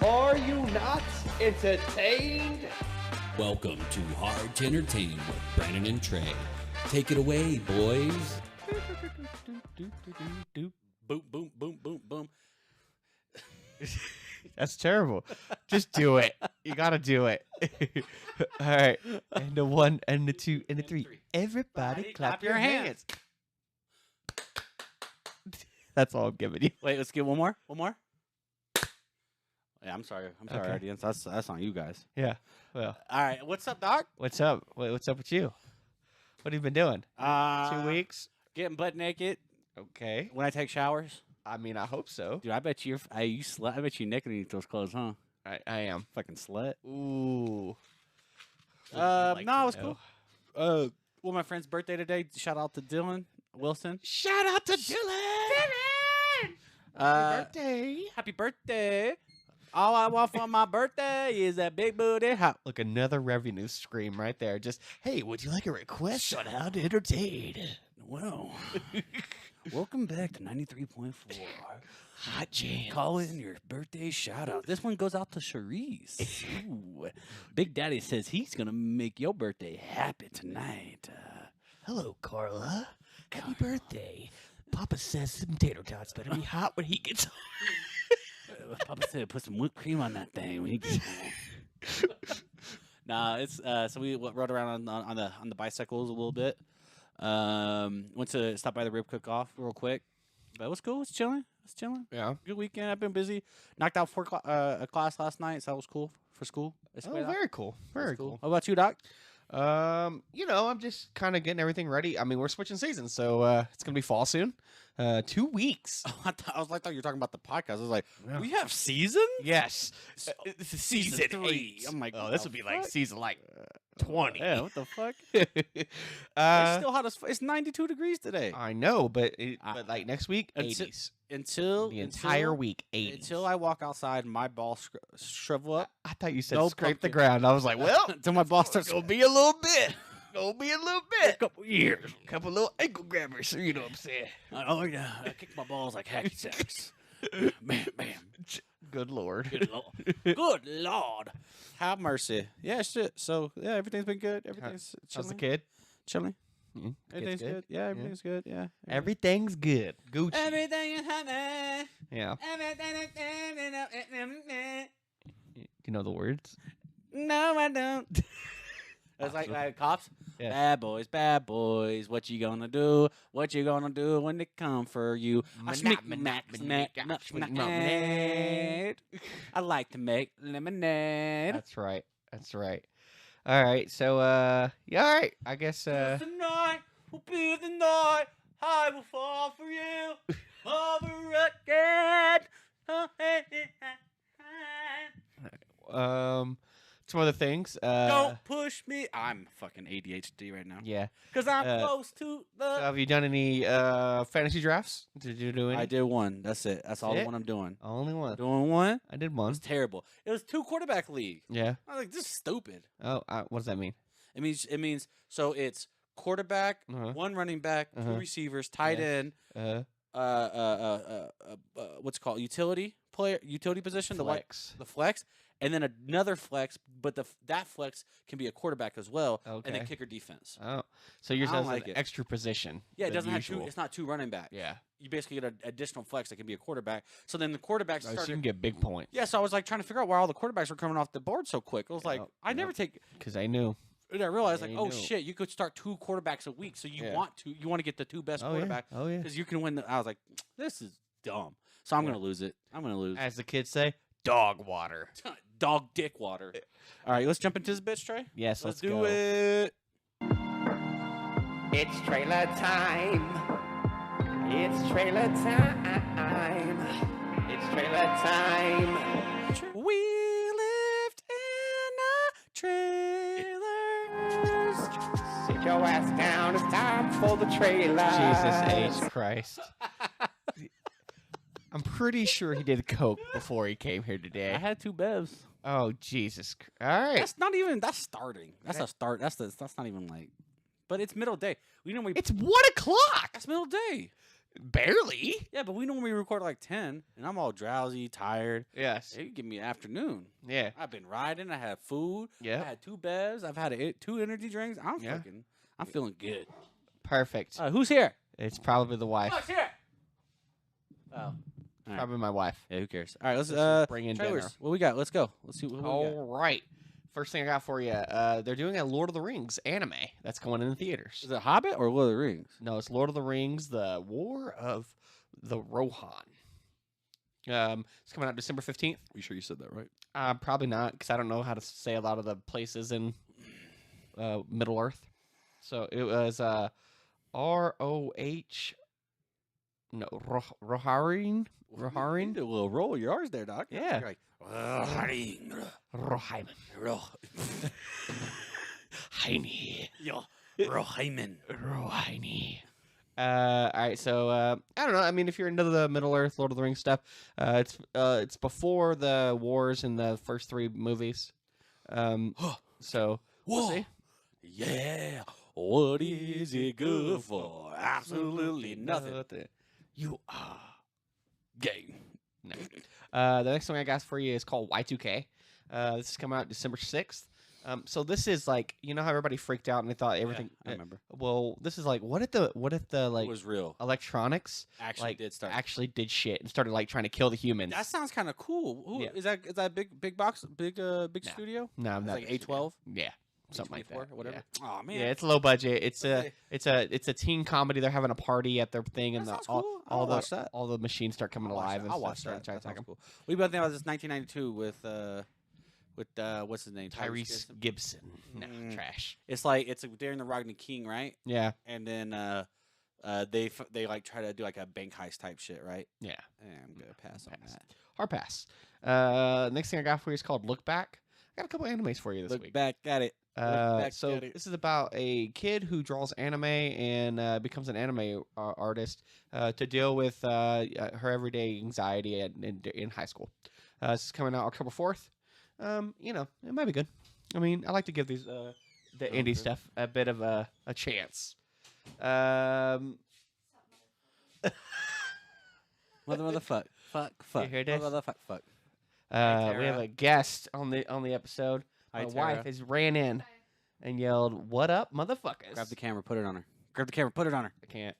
Are you not entertained? Welcome to Hard to Entertain with Brandon and Trey. Take it away, boys. Boom, boom, boom, boom, boom. That's terrible. Just do it. You gotta do it. All right. And the one, and the two, and the three. Everybody clap your hands. That's all I'm giving you. Wait, let's get one more. One more. Yeah, I'm sorry. Okay. Audience. That's on you guys. Yeah. Well, All right. What's up, Doc? what's up? What's up with you? What have you been doing? 2 weeks? Getting butt naked Okay. when I take showers. I mean, I hope so. Dude, I bet you I bet you naked in those clothes, huh? I am. Fucking slut. Ooh. No, it was cool. Well, my friend's birthday today. Shout out to Dylan Wilson. Shout out to Dylan. Happy birthday. Happy birthday. All I want for my birthday is that big booty hop. Look, another revenue stream right there. Just, hey, would you like a request on how to entertain? Well, welcome back to 93.4. Hot jam. Call in your birthday shout out. This one goes out to Charisse. Ooh. Big Daddy says he's going to make your birthday happy tonight. Hello, Carla. Happy birthday. Papa says some tater tots better be hot when he gets home. Papa said put some whipped cream on that thing when he gets home. Nah, it's so we rode around on the bicycles a little bit. Went to stop by the rib cook off real quick, but it was cool. It's chilling. Yeah. Good weekend. I've been busy. Knocked out a class last night, so that was cool for school. Oh, very cool. Very cool. How about you, Doc? I'm just kind of getting everything ready. I mean, we're switching seasons, so it's gonna be fall soon. 2 weeks. I thought you were talking about the podcast. I was like, Yeah. we have seasons? Yes. This is season 8. I'm like, Oh, this would be like fuck? season 20. Yeah, what the fuck? It's still hot as it's 92 degrees today. I know, but like next week, Until- 80s. Until The entire week, 80s. Until I walk outside and my balls shrivel up. I thought you said No scrape the pumpkin. ground. I was like, well, Until my balls start gonna be a little bit. Gonna be a little bit. couple years. Couple little ankle grabbers. You know what I'm saying? Oh yeah, I kick my balls like hacky sacks. Bam, bam. Good lord. Good lord. Good lord. Have mercy. Yeah, shit. So yeah, everything's been good. Everything's How's the chilling. kid? Chilling. Kid's Everything's good. Yeah, everything's good. Yeah. Everything's good. Gucci. Everything is happy. Yeah. Everything. You know the words? No, I don't. It's like cops. Yeah. Bad boys. What you gonna do? What you gonna do when they come for you? I like to make lemonade. That's right. That's right. All right. So, yeah, all right. I guess, Tonight will be the night I will fall for you. Over again. some other things. Don't push me. I'm fucking ADHD right now. Yeah. Because I'm Uh, close to So the. have you done any, fantasy drafts? Did you do any? I did one. That's it. That's all the it? one I'm doing. Only one. Doing one. I did It one. was terrible. It was 2 quarterback league. Yeah. I was like, this is stupid. Oh, what does that mean? It means so it's quarterback, Uh-huh. 1 running back, 2 Uh-huh. receivers, tight Yes. end, what's it called utility position, Flex. the flex, and then another flex, but that flex can be a quarterback as well, and then Okay. kicker defense. Oh, so yours I don't has like an it. extra position. Yeah, it than doesn't have usual. it's not 2 running back. Yeah. You basically get an additional flex that can be a quarterback. So then the quarterbacks So you started. can get big points. Yeah, so I was like trying to figure out why all the quarterbacks were coming off the board so quick. I was like, Yep, I never yep. take. Because I knew. And I realized, like, Yeah, oh you know. shit, you could start 2 quarterbacks a week, so you Yeah. want to get the 2 best Oh, quarterbacks yeah. Oh, yeah. because you can win. I was like, this is dumb, so I'm Yeah. gonna lose it. I'm gonna lose. As the kids say, dog water. Dog dick water. All right, let's jump into this bitch, Trey. Yes, Let's let's do go. it. It's trailer time. It's trailer time. It's trailer time. We lived in a trailer. Sit your ass down. It's time for the trailer. Jesus H. Christ. I'm pretty sure he did coke before he came here I today. had 2 bevs. Oh, Jesus. All right. That's not even. That's starting. That's a start. That's not even like. But it's middle day. We know we. It's 1 o'clock. That's middle day. Barely. Yeah, but we normally record at like 10, and I'm all drowsy, tired. Yes. Hey, you give me afternoon. Yeah. I've been riding. I had food. Yeah. I had 2 bevs. I've had 2 energy drinks. I'm Yeah. I'm feeling good. Perfect. Who's here? It's probably the wife. Who's here? Oh. All right. Probably my wife. Yeah, who cares? All right, let's Let's bring in trailers. dinner. What we got? Let's go. Let's see what we got. All right. First thing I got for you. They're doing a Lord of the Rings anime that's going in the theaters. Is it Hobbit or Lord of the Rings? No, it's Lord of the Rings: The War of the Rohan. It's coming out December 15th. You sure you said that right? Probably not, because I don't know how to say a lot of the places in Middle Earth. So it was R-O-H. No, Roharin. Roharin. Did a little roll your R's there, Doc. Yeah. You're like, Rohirrim. Rohaiman. Heine. Rohaiman. Rohini. All right, so I don't know. I mean, if you're into the Middle Earth, Lord of the Rings stuff, it's before the wars in the first 3 movies. So we'll see. Yeah. What is it good for? Absolutely nothing. You are Gay. no. The next one I got for you is called Y2K. This is coming out December 6th. So this is like, you know how everybody freaked out and they thought everything. I remember. Well, this is like, what if the like It was real. electronics Actually did shit and started like trying to kill the humans? That sounds kind of cool. Who, Yeah. Is that big box, big studio? No, I'm It's not like A12, Yeah, something like that. or whatever. Yeah. Oh man. Yeah, it's low budget. It's Okay. a teen comedy. They're having a party at their thing, and That the, sounds cool. all I'll the watch that. all the machines start coming alive. And I'll stuff, watch start that. trying That to attack sounds 'em. cool. What do you about think about this 1992 with what's his name? Tyrese Gibson. No, Mm. trash. It's like it's during the Rodney King, right? Yeah, And then they like try to do like a bank heist type shit, right? yeah. I'm gonna pass on Pass. that. Hard pass. Next thing I got for you is called Look Back. I got a couple animes for you this Look week. back at it. back So at it. this is about a kid who draws anime and becomes an anime artist to deal with her everyday anxiety in high school. This is coming out October 4th. You know, it might be good. I mean, I like to give these the indie good. stuff a bit of a chance. Motherfuck. Fuck. hear this? Motherfuck. Fuck. We have Tara. a guest on the episode. Hi, My Tara. wife has ran in and yelled, "What up, motherfuckers?" Grab the camera. Put it on her. Grab the camera. Put it on her. I can't.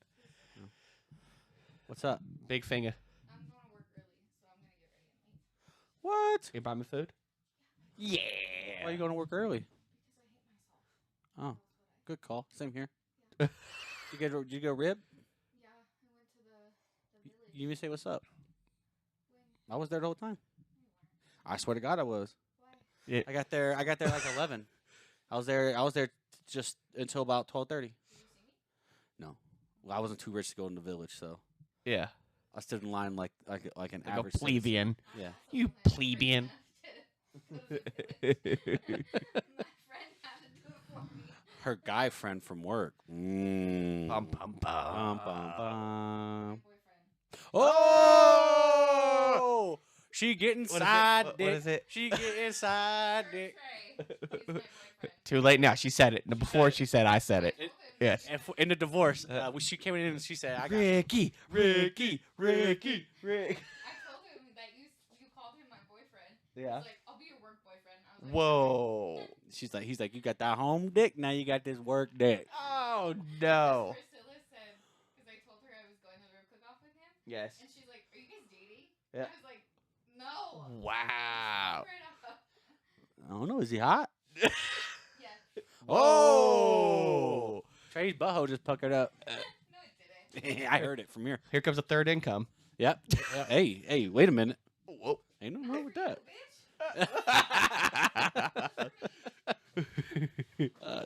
What's up? Big finger. I'm going to work early, so I'm going to get ready and leave. What? You buy me food? Yeah. Why are you going to work early? Because I hate myself. Oh, good call. Same here. Did you get a rib? Yeah, I went to the village. You even say what's up? When? I was there the whole time. I swear to God, I was. Why? I got there like 11. I was there just until about 12:30. Did you see me? No, well, I wasn't too rich to go in the village, so Yeah. I stood in line like an Like a average plebeian. citizen. Yeah. You plebeian. My friend had to do it for me. Her guy friend from work. Mm. Bum, bum, bum. Bum, bum, bum. My boyfriend. Oh! She getting What is it? side What dick. is it? She getting side dick. Trey. He's my boyfriend. Too late now. She said it. No, before she said I said it. I told him. Yes. And in the divorce, when she came in and she said, "I got you." Ricky. I told him that you called him my boyfriend. Yeah. He's like, I'll be your work boyfriend. I was like, Whoa. He's like, you got that home dick, now you got this work dick. Oh Because no. Priscilla said, because I told her I was going to the rib cook-off with him, Yes. and she's like, are you guys dating? Yeah. I was like, no. Wow. Straight up. I don't know, is he hot? Yeah. Oh. Trey's butthole just puckered up. No, it didn't. I heard it from here. Here comes a third income. Yep. Hey, wait a minute. Whoa. Ain't nothing wrong with that. Bitch.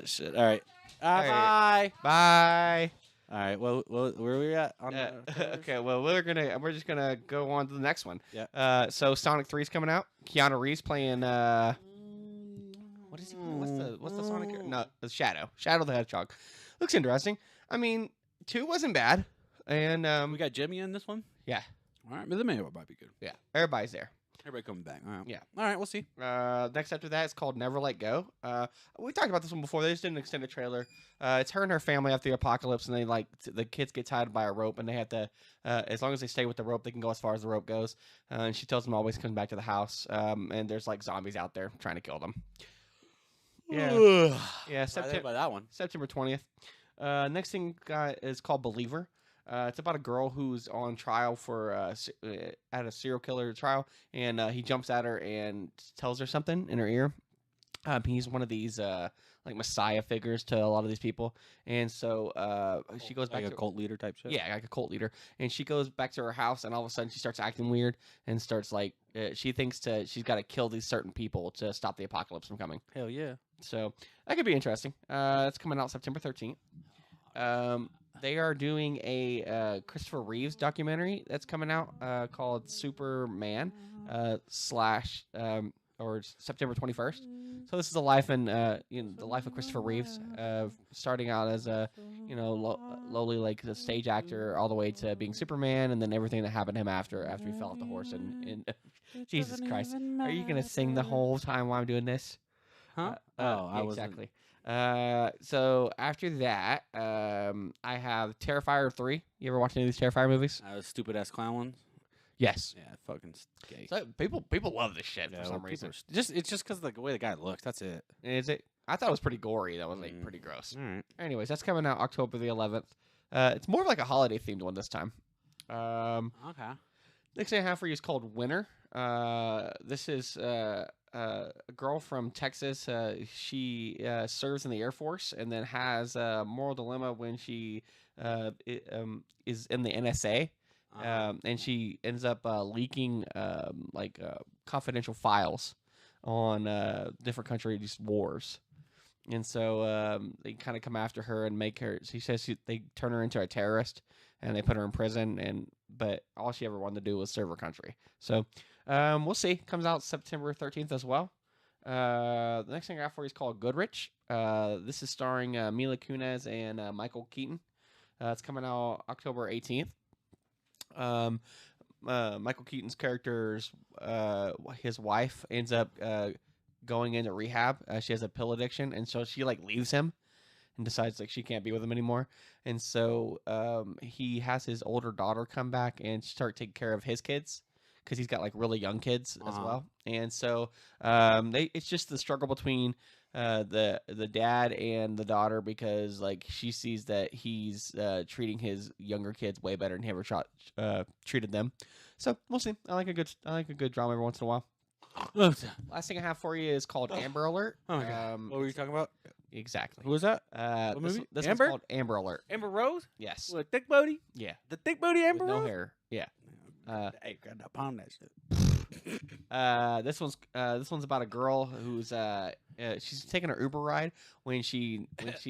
Shit. All right. right. Bye. Bye. All right. Well, where are we at? On the Okay, well we're just gonna go on to the next one. Yeah. So Sonic 3 is coming out. Keanu Reeves playing what is he? What's the Sonic? No, the Shadow. Shadow the Hedgehog. Looks interesting. I mean, 2 wasn't bad, and We got Jimmy in this one. yeah, All right, but the manual might be good. yeah, everybody's there. Everybody coming back. All right. Yeah. All right. We'll see. Next after that is called Never Let Go. We talked about this one before. They just did an extended trailer. It's her and her family after the apocalypse, and they the kids get tied by a rope, and they have to, as long as they stay with the rope, they can go as far as the rope goes. And she tells them always come back to the house. And there's like zombies out there trying to kill them. Yeah, yeah. About that one. September 20th. Next thing is called Believer. It's about a girl who's on trial for at a serial killer trial, and he jumps at her and tells her something in her ear. He's one of these like messiah figures to a lot of these people, and so she goes back like to a cult leader type shit. yeah, like a cult leader, and she goes back to her house, and all of a sudden she starts acting weird and starts like she thinks she's got to kill these certain people to stop the apocalypse from coming. Hell yeah. So that could be interesting. It's coming out September 13th. They are doing a Christopher Reeves documentary that's coming out called Superman slash or September 21st. So this is the life and the life of Christopher Reeves, starting out as a lowly like a stage actor all the way to being Superman, and then everything that happened to him after he fell off the horse and Jesus Christ, are you gonna sing the whole time while I'm doing this? Huh? Yeah, exactly. So after that, I have Terrifier 3. You ever watch any of these Terrifier movies? Stupid ass clown ones. Yes. Yeah, fucking gay. So people love this shit for some reason. It's just because the way the guy looks. That's it. Is it? I thought it was pretty gory. That was like pretty gross. All right. Anyways, that's coming out October the 11th. It's more of like a holiday themed one this time. Okay. Next thing I have for you is called Winner. This is a girl from Texas. She serves in the Air Force and then has a moral dilemma when she is in the NSA. And she ends up leaking confidential files on different countries' wars. And so they kind of come after her and make her. She says they turn her into a terrorist and they put her in prison. But all she ever wanted to do was serve her country. So we'll see. Comes out September 13th as well. The next thing I got for you is called Goodrich. This is starring Mila Kunis and Michael Keaton. It's coming out October 18th. Michael Keaton's character's his wife ends up going into rehab. She has a pill addiction, and so she like leaves him and decides like she can't be with him anymore. And so he has his older daughter come back and start taking care of his kids because he's got like really young kids as well. And so it's just the struggle between the dad and the daughter, because like she sees that he's treating his younger kids way better than he ever treated them. So we'll see. I like a good drama every once in a while. Last thing I have for you is called Amber Alert. Oh my God. What were you talking about? Exactly. Who was that? What movie? This Amber? one's called Amber Alert. Amber Rose? Yes. What, thick booty? Yeah. The thick booty Amber With no Rose? hair. Yeah. Hey, got that palm that shit. This one's about a girl who's she's taking her Uber ride when she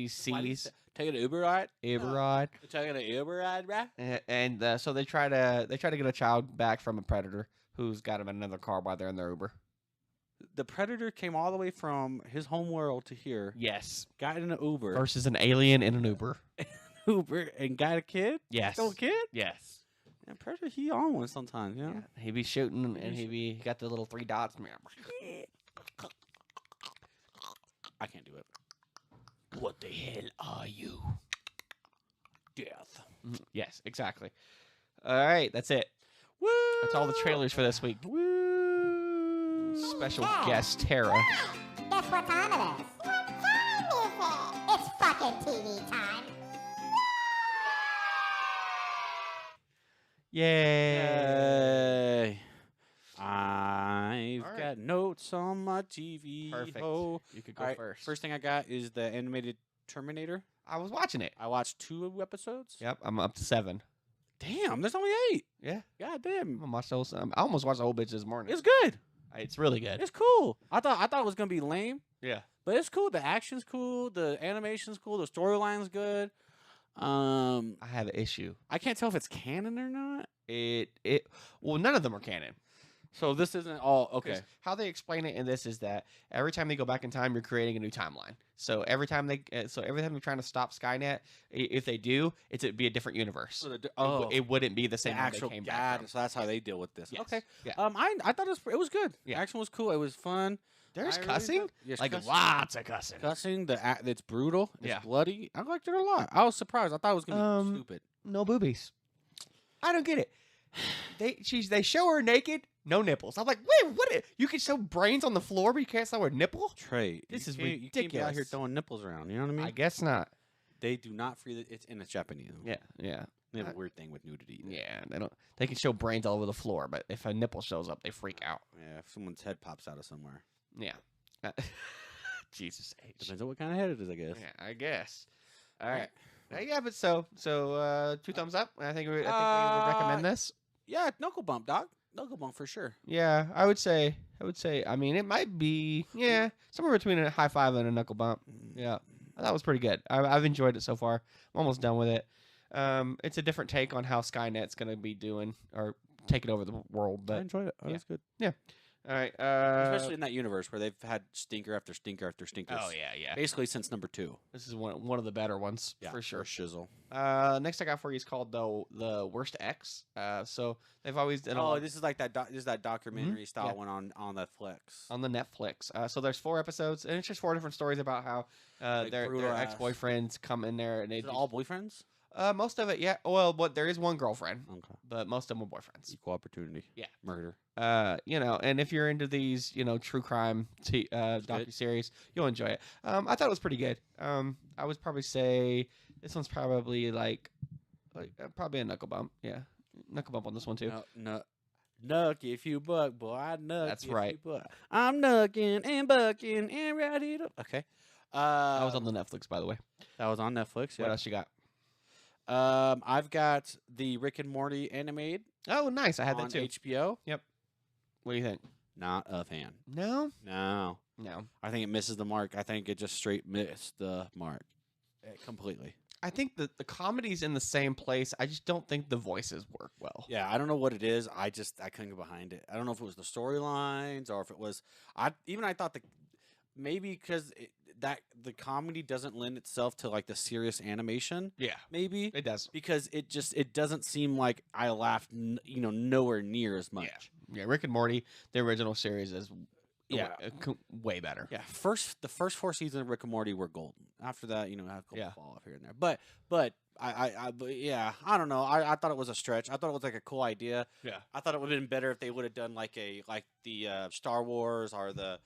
sees Taking an Uber ride? Uber ride, Taking an Uber ride, bruh? and so they try to get a child back from a predator who's got him in another car while they're in their Uber. The predator came all the way from his home world to here. Yes. Got in an Uber. Versus an alien in an Uber. Uber and got a kid? Yes. Still a kid? Yes. And predator, he on one sometimes, you know? Yeah. He be shooting and he got the little 3 dots. I can't do it. What the hell are you? Death. Yes, exactly. All right, that's it. Woo! That's all the trailers for this week. Woo! Special guest Tara. Guess what time it is? What time is it? It's fucking TV time. Yay! Yay. I've All right. got notes on my TV. Perfect. Ho. You could go All right, first. First thing I got is the animated Terminator. I was watching it. I watched 2 episodes. Yep, I'm up to 7. Damn, there's only 8. Yeah, God damn. I almost watched the whole bitch this morning. It's good. It's really good. It's cool. I thought it was gonna be lame, Yeah. but it's cool. The action's cool. The animation's cool. The storyline's good. I have an issue. I can't tell if it's canon or not. Well, none of them are canon. So this isn't all okay. 'Cause how they explain it in this is that every time they go back in time, you're creating a new timeline. So every time they're trying to stop Skynet, if they do, it'd be a different universe. So It wouldn't be the same one actual they came back God, from. so that's how they deal with this. Yes. Okay. Yeah. I thought it was good. The Yeah. action was cool. It was fun. There's I really cussing, enjoyed- Yes, like cussing. lots of cussing. Cussing. It's brutal. It's Yeah. bloody. I liked it a lot. I was surprised. I thought it was gonna be stupid. No boobies. I don't get it. They show her naked, no nipples. I'm like, wait, what? You can show brains on the floor, but you can't show her nipple? Trey, This you is can't- You can't be out here ridiculous. throwing nipples around. You know what I mean? I guess not. They do not free it's in it's Japanese. Yeah. They have a weird thing with nudity. Yeah, they don't. They can show brains all over the floor, but if a nipple shows up, they freak out. Yeah, if someone's head pops out of somewhere. Yeah. Jesus H. Depends on what kind of head it is, I guess. Yeah, I guess. All Alright. right. Yeah, but so 2 thumbs up. I think we would recommend this. Yeah, knuckle bump, doc. Knuckle bump for sure. Yeah, I would say. I mean, it might be somewhere between a high five and a knuckle bump. Yeah, that was pretty good. I've enjoyed it so far. I'm almost done with it. It's a different take on how Skynet's gonna be doing or taking over the world, I but enjoyed it. yeah. That's good. all right. Especially in that universe where they've had stinker after stinker after stinker. yeah. Basically since number 2. This is one of the better ones for sure. Shizzle. Next I got for you is called the Worst X. So they've always done a Oh, lot this is like that. This is that documentary style Yeah. one on Netflix. on the Netflix. So there's 4 episodes, and it's just 4 different stories about how Like their brutal ass. ex-boyfriends come in there and they Is it do- all boyfriends? most of it, yeah. Well, but there is one girlfriend, Okay. but most of them are boyfriends. Equal opportunity. Yeah. Murder. And if you're into these, true crime docuseries, you'll enjoy it. I thought it was pretty good. I would probably say this one's probably like probably a knuckle bump. Yeah, knuckle bump on this one too. No. Nuck if you buck, boy. I nuck. That's if right. You buck. I'm nucking and bucking and ready to. Okay. That was on the Netflix, by the way. That was on Netflix. What Yeah. else you got? I've got the Rick and Morty animated Oh, nice. I had on that too. HBO. What do you think? Not a fan. No. No. I think it misses the mark. I think it just straight missed the mark completely. I think that the comedy's in the same place. I just don't think the voices work well. Yeah, I don't know what it is. I couldn't get behind it. I don't know if it was the storylines or if it was. I thought maybe because that the comedy doesn't lend itself to like the serious animation. Yeah, Maybe it does. because it doesn't seem like I laughed nowhere near as much. Yeah, Rick and Morty, the original series is Yeah. way better. Yeah, the first 4 seasons of Rick and Morty were golden. After that, I had a couple Yeah. fall off here and there. But I don't know. I thought it was a stretch. I thought it was like a cool idea. Yeah. I thought it would have been better if they would have done like the Star Wars or the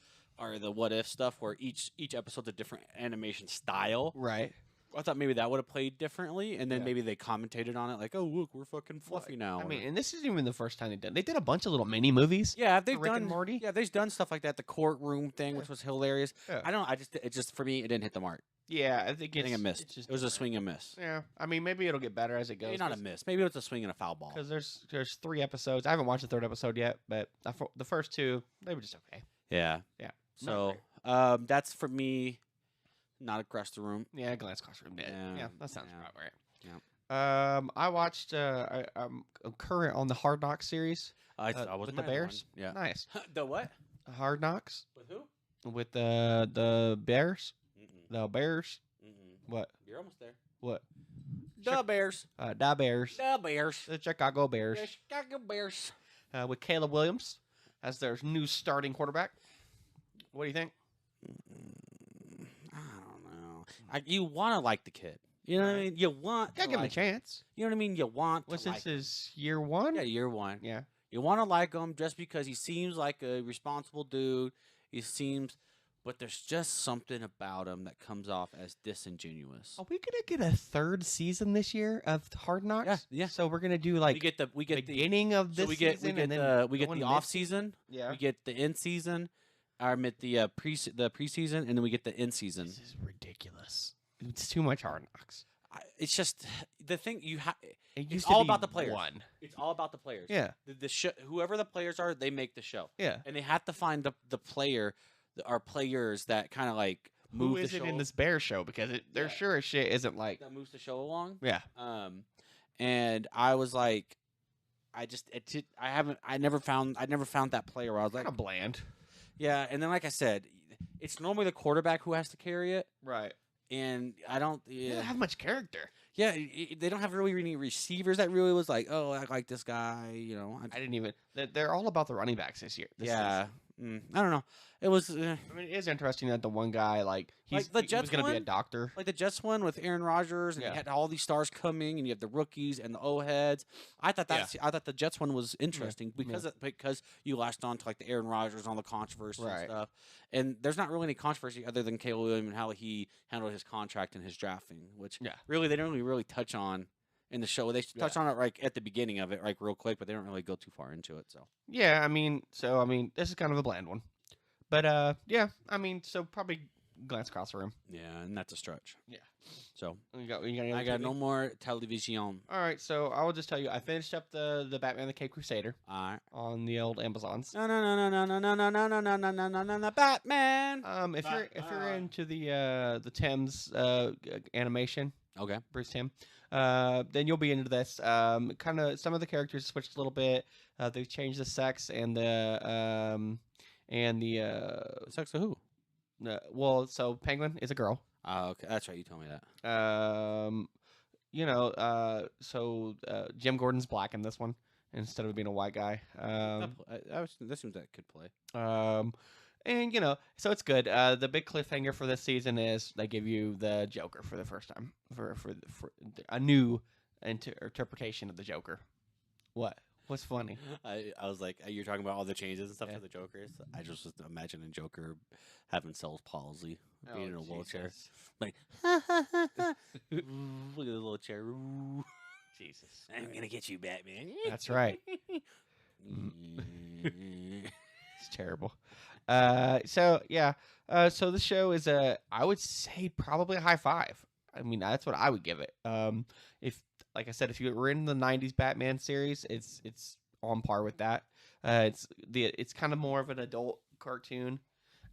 What If stuff where each episode's a different animation style. Right. I thought maybe that would have played differently, and then Yeah. maybe they commentated on it like, "Oh, look, we're fucking fluffy now." I or- mean, and this isn't even the first time they did a bunch of little mini movies. yeah, they've Rick done and Morty? Yeah, they've done stuff like that. The courtroom thing, Yeah. which was hilarious. Yeah. I don't. It just for me, it didn't hit the mark. Yeah, I think I think it missed. it's just It was a different. swing and miss. Yeah, I mean, maybe it'll get better as it goes. Maybe not a miss. Maybe it's a swing and a foul ball. Because there's 3 episodes. I haven't watched the 3rd episode yet, but the first 2 they were just okay. Yeah. Yeah. So, that's for me. Not across the room. Yeah, Glance Classroom did. Yeah, Yeah, that sounds yeah. about right. Yeah. I watched. I'm current on the Hard Knocks series. I With was the Bears. Yeah. Nice. The what? Hard Knocks With who? with the Bears. Mm-mm. The Bears. Mm-mm. What? You're almost there. What? The Bears. The Bears. The Bears. The Chicago Bears. The Chicago Bears. With Caleb Williams as their new starting quarterback. What do you think? I don't know. You want to like the kid. You know what I mean? You want. Gotta to give him a like- chance. You know what I mean? You want. What's to this? like him. Is year 1? Yeah, year 1. Yeah. You want to like him just because he seems like a responsible dude. He seems, but there's just something about him that comes off as disingenuous. Are we gonna get a 3rd season this year of Hard Knocks? Yeah. So we're gonna do like we get the beginning of this so we get season, we and get then the we get going the mid- off season. Yeah. We get the end season. Or admit the preseason, and then we get the end season. This is ridiculous. It's too much Hard Knocks. It's just the thing you have. It It's used to all be about the players. 1. It's all about the players. Yeah. The show, whoever the players are, they make the show, Yeah. and they have to find the player, or players that kind of like move Who the is show. it in this Bear show? Because they're Yeah. sure as shit isn't like. that moves the show along. Yeah. And I was like, I never found that player where I was like, Kind of bland. yeah. And then, like I said, it's normally the quarterback who has to carry it, Right. and I don't. They Yeah, don't have much character. yeah. They don't have really any receivers that really was like, oh, I like this guy. You know, I didn't even. They're all about the running backs this year. This yeah. season. I don't know. It was. I mean, it is interesting that the one guy, like, Like he the was Jets going to be a one? doctor. Like the Jets one with Aaron Rodgers, and Yeah. you had all these stars coming, and you have the rookies and the O-heads. I thought the Jets one was interesting because you latched on to like the Aaron Rodgers on the controversy and Right. stuff. And there's not really any controversy other than Caleb Williams and how he handled his contract and his drafting, which Yeah. really they don't really touch on in the show. They touch on it like at the beginning of it, like real quick, but they don't really go too far into it. So Yeah, I mean, this is kind of a bland one. But, yeah, I mean, so probably glance across the room. yeah, and that's a stretch. Yeah. So You got any I other got TV? no more television. All right, so I will just tell you, I finished up the Batman the Cape Crusader All right. on the old Amazons. No, Batman. If you're into the Thames animation, Okay. Bruce Tim, then you'll be into this. Kind of some of the characters switched a little bit. They've changed the sex and the Sex of who? well, so Penguin is a girl. Oh, okay. That's right. You told me that. Jim Gordon's black in this one instead of being a white guy. That seems that could play. And so it's good. The big cliffhanger for this season is they give you the Joker for the first time for a new interpretation of the Joker. What's funny? I was like, you're talking about all the changes and stuff Yeah. to the Jokers. I just was imagining Joker having Cell's palsy, being in a wheelchair, Jesus. like look at the little chair. Ooh, Jesus. I'm gonna get you, Batman. That's right. Mm. It's terrible. So the show is I would say probably a high 5. I mean, that's what I would give it. If, like I said, if you were in the '90s Batman series, it's on par with that. It's kind of more of an adult cartoon.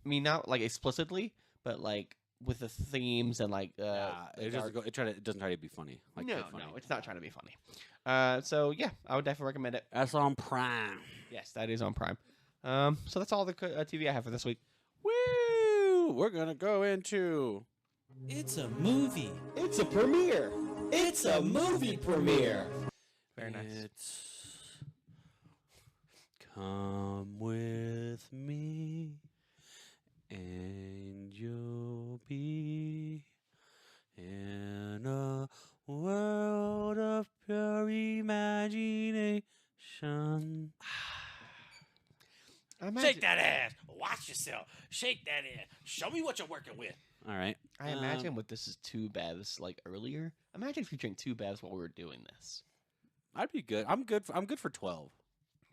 I mean, not like explicitly, but like with the themes and like it doesn't try to be funny. Like no, kid funny. no, it's not trying to be funny. So yeah, I would definitely recommend it. That's on Prime. Yes, that is on Prime. So that's all the TV I have for this week. Woo! We're gonna go into. It's a movie. It's a premiere. It's a movie premiere. Very nice. It's come with me, and you'll be in a world of pure imagination. Shake that ass. Watch yourself. Shake that ass. Show me what you're working with. All right. I imagine what this is 2 baths like earlier. Imagine if you drink 2 baths while we were doing this. I'd be good. I'm good for 12.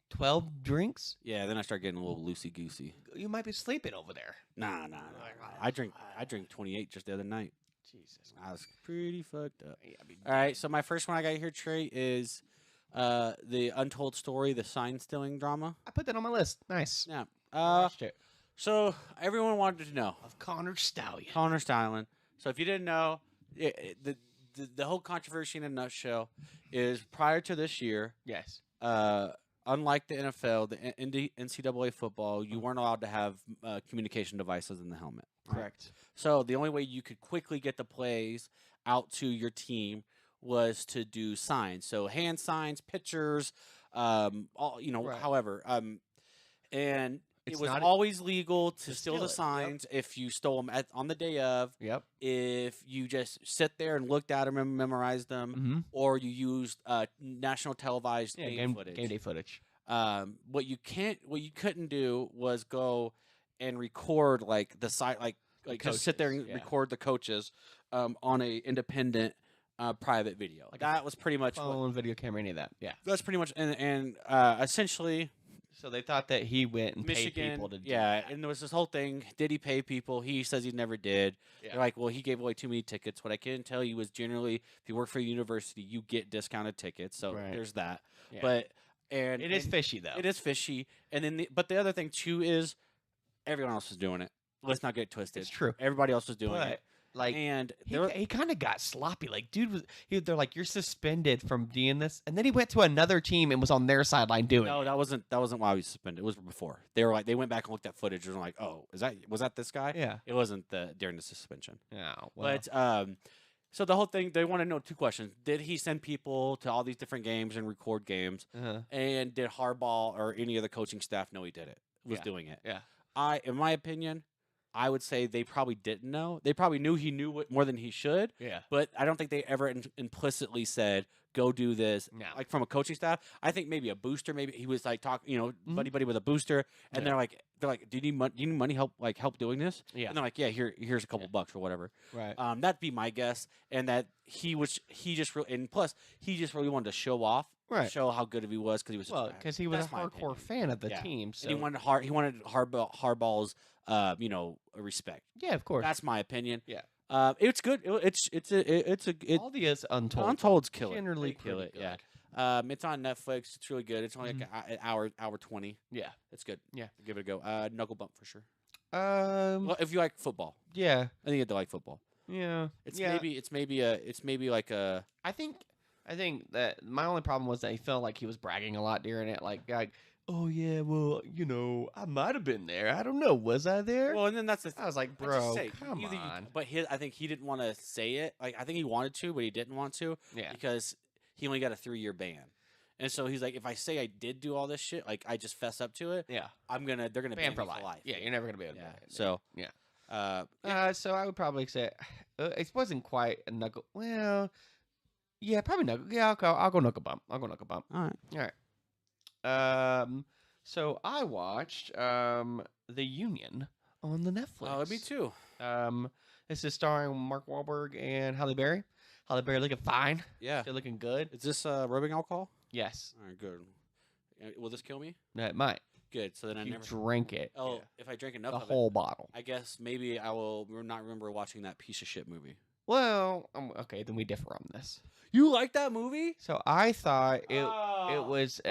12 drinks? Yeah, then I start getting a little loosey goosey. You might be sleeping over there. Nah. I drink 28 just the other night. Jesus. I was pretty fucked up. Yeah, All right, so my first one I got here, Trey, is the Untold story, the sign stealing drama. I put that on my list. Nice. Yeah. I watched it. So everyone wanted to know Of Connor Stallion. Connor Stallion. So if you didn't know, the whole controversy in a nutshell is prior to this year, Yes. unlike the NFL, the NCAA football, you weren't allowed to have communication devices in the helmet. right? Correct. So the only way you could quickly get the plays out to your team was to do signs. So hand signs, pictures, Right. however. And It's it was not- always legal to to steal steal the it, yep. signs if you stole them on the day of, Yep. if you just sit there and looked at them and memorized them, Mm-hmm. or you used national televised Yeah, game footage. game day footage. What you couldn't do was go and record like the site, like just sit there coaches, and yeah. record the coaches on a independent private video. Like That was pretty much Phone, video camera, any of that. Yeah. that's pretty much and essentially So they thought that he went and paid Michigan. people to do Yeah, that. and there was this whole thing. Did he pay people? He says he never did. Yeah. They're like, well, he gave away too many tickets. What I can tell you is generally, if you work for a university, you get discounted tickets. So Right. there's that. Yeah. But It is and fishy though. It is fishy. And then, but the other thing too is everyone else was doing it. Let's not get twisted. It's true. Everybody else was doing But it. Like and he kind of got sloppy. Like dude was they're like you're suspended from doing this, and then he went to another team and was on their sideline doing. no, it. that wasn't why he was suspended. It was before. They were like they went back and looked at footage and were like, oh, was that this guy? Yeah. It wasn't during the suspension. Yeah. Well, But so the whole thing, they want to know 2 questions: did he send people to all these different games and record games? uh-huh. And did Harbaugh or any of the coaching staff know he did it? Was Yeah. doing it? Yeah. In my opinion, I would say they probably didn't know. They probably knew he knew more than he should. Yeah. But I don't think they ever implicitly said, "Go do this." No. Like from a coaching staff, I think maybe a booster. Maybe he was like talking, buddy with a booster, and Yeah. they're like, "Do you need money? Do you need money help doing this?" Yeah. And they're like, "Yeah, here's a couple bucks or whatever." Right. That'd be my guess, and that and plus he just really wanted to show off, Right. show how good he was because he was. Well, because he was That's a my hardcore opinion. fan of the Yeah. team. So And he wanted Harbaugh's respect. yeah, of course. That's my opinion. Yeah. It's good. All the is Untold. Untold's kill it. Generally They kill pretty it. Yeah. good. It's on Netflix. It's really good. It's only like an hour 20. Yeah. It's good. Yeah. Give it a go. Knuckle bump for sure. Um. Well, if you like football, Yeah. I think you have to like football. Yeah. It's yeah. maybe like a I think that my only problem was that he felt like he was bragging a lot during it. Like, oh yeah, well, I might have been there. I don't know. Was I there? well, and then that's the I was like, I just bro, say, come either you- on. but I think he didn't want to say it. Like I think he wanted to, but he didn't want to Yeah. because he only got a 3-year ban. And so he's like, if I say I did do all this shit, like I just fess up to it, Yeah. they're gonna ban Ban for me life. Yeah, you're never gonna be able to. Yeah. ban it. So Yeah. So I would probably say it wasn't quite a knuckle. Well, yeah, probably knuckle. Yeah, I'll go knuckle bump. All right. right. So I watched The Union on the Netflix. Oh, me too. This is starring Mark Wahlberg and Halle Berry. Halle Berry looking fine. Yeah. Still looking good. Is this rubbing alcohol? Yes. All right, good. Will this kill me? No, it might. Good. So then I You never. drink it. Oh, Yeah. if I drink enough The of whole it, bottle. I guess maybe I will not remember watching that piece of shit movie. Well, okay, then we differ on this. You like that movie? So I thought it Oh. was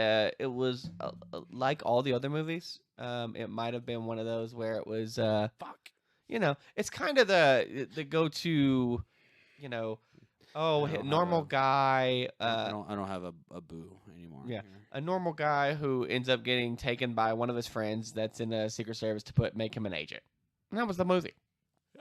like all the other movies. It might have been one of those where it was Fuck. it's kind of the go-to, I don't normal have a- guy, I don't have a boo anymore. yeah. here. a normal guy who ends up getting taken by one of his friends that's in the Secret Service to make him an agent. And that was the movie.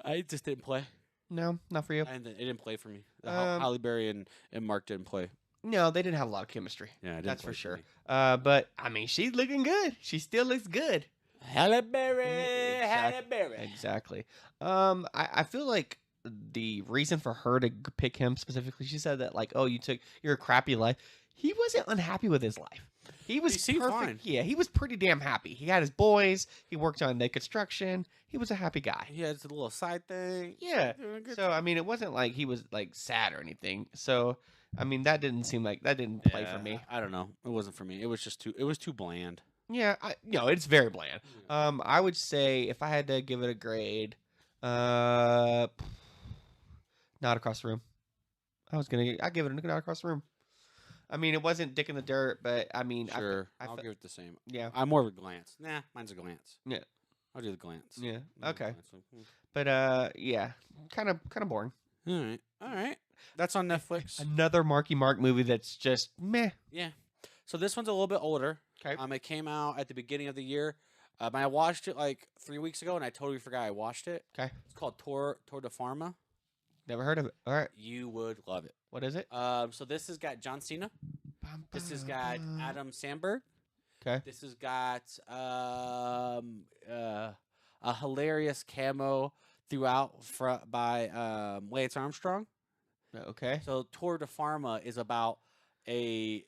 I just didn't play. No, not for you. It didn't play for me. Um, Halle Berry and Mark didn't play. No, they didn't have a lot of chemistry. Yeah, it didn't That's play for sure. me. But I mean, she's looking good. She still looks good. Halle Berry, Exact- Halle Berry. Exactly. I feel like the reason for her to pick him specifically, she said that like, oh, you're a crappy life. He wasn't unhappy with his life. He was seemed perfect. fine. Yeah, he was pretty damn happy. He had his boys. He worked on the construction. He was a happy guy. He has a little side thing. Yeah. Doing good. So I mean, it wasn't like he was like sad or anything. So I mean, that didn't play for me. I don't know. It wasn't for me. It was just too. It was too bland. Yeah, it's very bland. I would say if I had to give it a grade, not across the room. I'd give it a not across the room. I mean, it wasn't dick in the dirt, but I mean, Sure, I I'll fe- give it the same. yeah, I'm more of a glance. Nah, mine's a glance. Yeah. I'll do the glance. yeah, Mine's a okay, glance, so, but yeah, kind of boring. All right. That's on Netflix. Another Marky Mark movie that's just meh. Yeah. So this one's a little bit older. Okay. It came out at the beginning of the year. I watched it like 3 weeks ago, and I totally forgot I watched it. Okay. It's called Tour de Pharma. Never heard of it. All right, You would love it. what is it? So this has got John Cena. This has got Adam Sandberg. Okay. This has got a hilarious camo throughout by Lance Armstrong. Okay. So Tour de Pharma is about a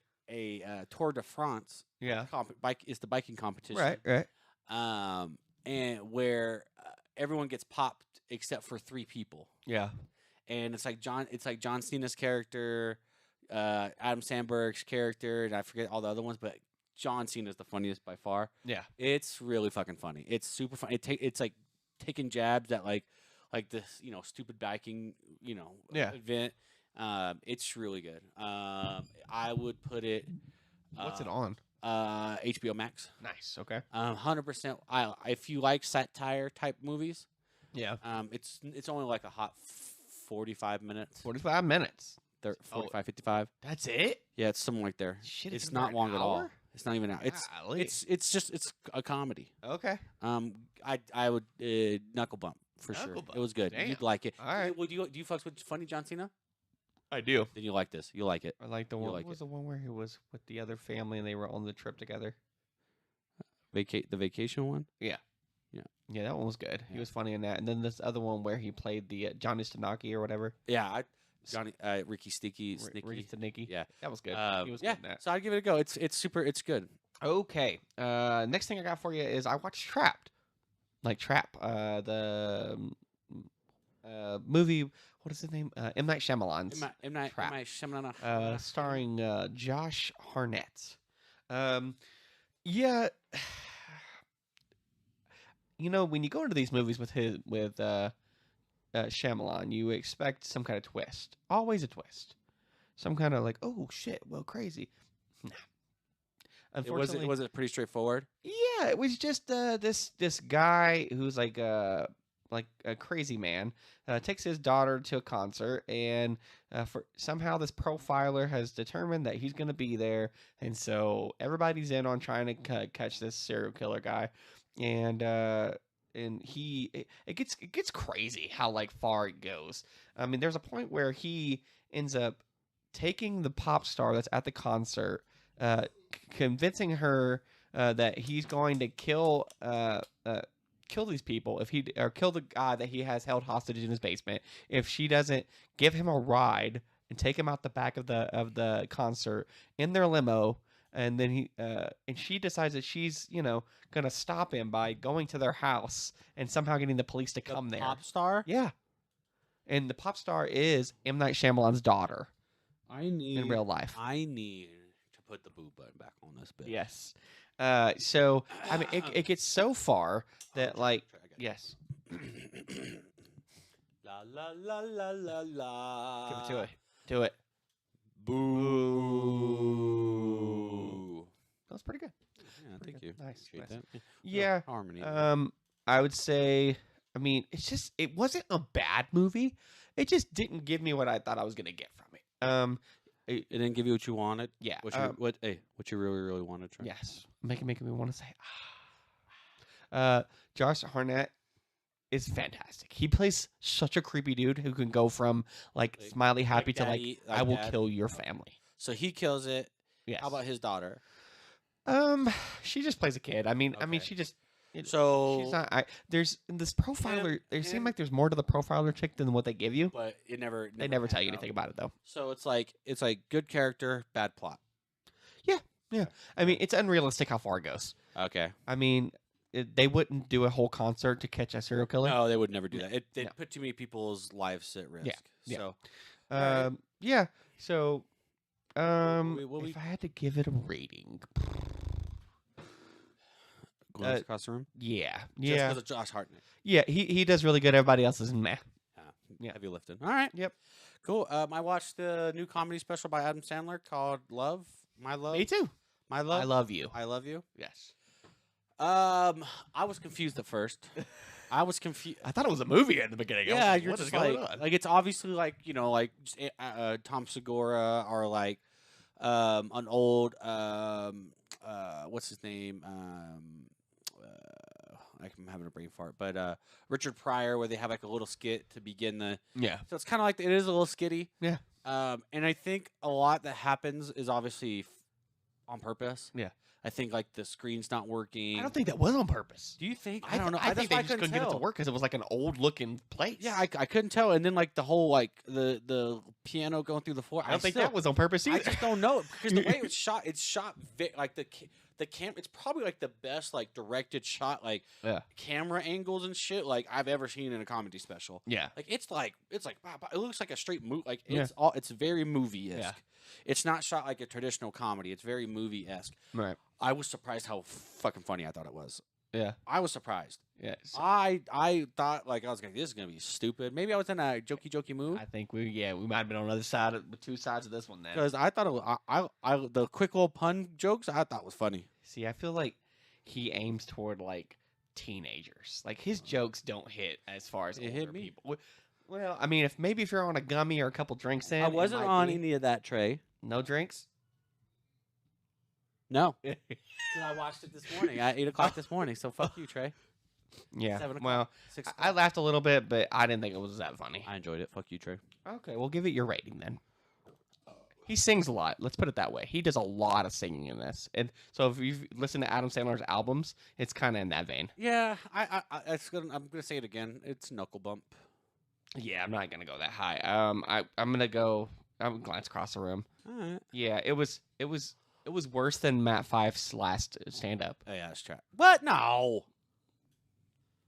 Tour de France. Yeah. Is the biking competition. Right. And where everyone gets popped except for 3 people. Yeah. And it's like John Cena's character, Adam Sandberg's character, and I forget all the other ones, but John Cena is the funniest by far. Yeah. It's really fucking funny. It's super funny. It's like taking jabs at like this, stupid biking, Yeah. event. It's really good. I would put it. What's it on? HBO Max. Nice. Okay. 100%. If you like satire type movies, Yeah. it's only like a hot 45 minutes. 45 minutes. 45, 55. That's it? Yeah, it's something like there. Shit, It's even not for an long at all. hour? It's not even out. Golly. It's a comedy. Okay. I would knuckle bump for Knuckle sure. bump. It was good. Damn. You'd like it. All right. Do you fucks with funny John Cena? I do. Then you like this. You like it. I like the You one. like What was it. the one where he was with the other family and they were on the trip together? The vacation one. Yeah, that one was good. He Yeah. was funny in that. And then this other one where he played the Johnny Stanaki or whatever. Yeah, Ricky Sticky Ricky Snicky. Staniki. Yeah. That was good. He was Yeah. good in that. So I'd give it a go. It's super. It's good. Okay. Next thing I got for you is I watched Trapped. Like Trap. The movie. What is his name? M. Night Shyamalan's. Trap. Starring Josh Hartnett. Yeah. You know, when you go into these movies with Shyamalan, you expect some kind of twist. Always a twist. Some kind of like, oh shit, well, crazy. Nah. Unfortunately, Was it pretty straightforward? yeah, it was just this guy who's like a crazy man takes his daughter to a concert, and for somehow this profiler has determined that he's going to be there, and so everybody's in on trying to catch this serial killer guy, and it gets crazy how like far it goes. I mean, there's a point where he ends up taking the pop star that's at the concert, convincing her that he's going to kill these people or kill the guy that he has held hostage in his basement if she doesn't give him a ride and take him out the back of the concert in their limo. And then she decides that she's gonna stop him by going to their house and somehow getting the police to come there. Pop star. Yeah, and the pop star is M. Night Shyamalan's daughter In real life. I need to put the boo button back on this bit. Yes. So I mean, it gets so far that like yes, La la la la la la. give it to it. Do it. Boo. That was pretty good. Yeah, Pretty thank good. you. Nice, Appreciate nice. that. Yeah. Harmony. I would say, I mean, it wasn't a bad movie. It just didn't give me what I thought I was gonna get from it. It didn't give you what you wanted. Yeah. What you really really wanted. Trent? Yes. Making me want to say. Josh Hartnett is fantastic. He plays such a creepy dude who can go from like smiley happy to like daddy, I will dad. kill your family. So he kills it. Yes. How about his daughter? She just plays a kid. I mean, Okay. she just. So She's not. There's this profiler. There him- seems like there's more to the profiler chick than what they give you. but it never. They never tell you pans out. anything about it though. So it's like good character, bad plot. I mean, it's unrealistic how far it goes. Okay. I mean, they wouldn't do a whole concert to catch a serial killer. No, they would never do that. They'd No. put too many people's lives at risk. yeah. So Yeah. So, What we- if I had to give it a rating, Glance across the room. yeah, Just yeah, because of Josh Hartnett. yeah. He does really good. Everybody else is meh. Yeah. Heavy lifting. All right. Yep. Cool. I watched the new comedy special by Adam Sandler called Love. My Love. Me too. My Love. I love you. I Love You. Yes. I was confused at first. I was confused. I thought it was a movie at the beginning. I was Yeah, like, you're what is just going like, on? like it's obviously like just, Tom Segura or like an old what's his name I'm having a brain fart, but Richard Pryor, where they have like a little skit to begin the. Yeah. So it's kind of like it is a little skitty. Yeah. And I think a lot that happens is obviously on purpose. Yeah. I think like the screen's not working. I don't think that was on purpose. Do you think? I don't know. I think that's they why just couldn't get it to work because it was like an old looking place. Yeah, I couldn't tell. And then like the whole like the piano going through the floor. I don't think that was on purpose either. I just don't know because the way it was shot, like the cam. It's probably like the best like directed shot like Yeah. camera angles and shit like I've ever seen in a comedy special. Yeah. Like it's like wow, it looks like a straight movie. Like Yeah. it's very movie esque. Yeah. It's not shot like a traditional comedy. It's very movie esque. Right. I was surprised how fucking funny I thought it was. Yeah. I was surprised. Yeah. I thought like I was like this is gonna be stupid. Maybe I was in a jokey mood I think we might have been on the other side of the two sides of this one then. because I thought the quick little pun jokes I thought was funny. See, I feel like he aims toward like teenagers. Like his jokes don't hit as far as It older hit me. people. Well, I mean, if you're on a gummy or a couple drinks in, I it wasn't might on be. any of that, Trey. No drinks. No. I watched it this morning at 8 o'clock this morning. So fuck you, Trey. Yeah. 7 o'clock. Well, 6 I laughed a little bit, but I didn't think it was that funny. I enjoyed it. Fuck you, Trey. Okay, we'll give it your rating then. He sings a lot. Let's put it that way. He does a lot of singing in this, and so if you've listened to Adam Sandler's albums, it's kind of in that vein. Yeah, I'm gonna say it again. It's knuckle bump. Yeah, I'm not gonna go that high. I'm gonna glance across the room. All right. Yeah, it was worse than Matt Fife's last stand up. Oh yeah, that's true. What? No.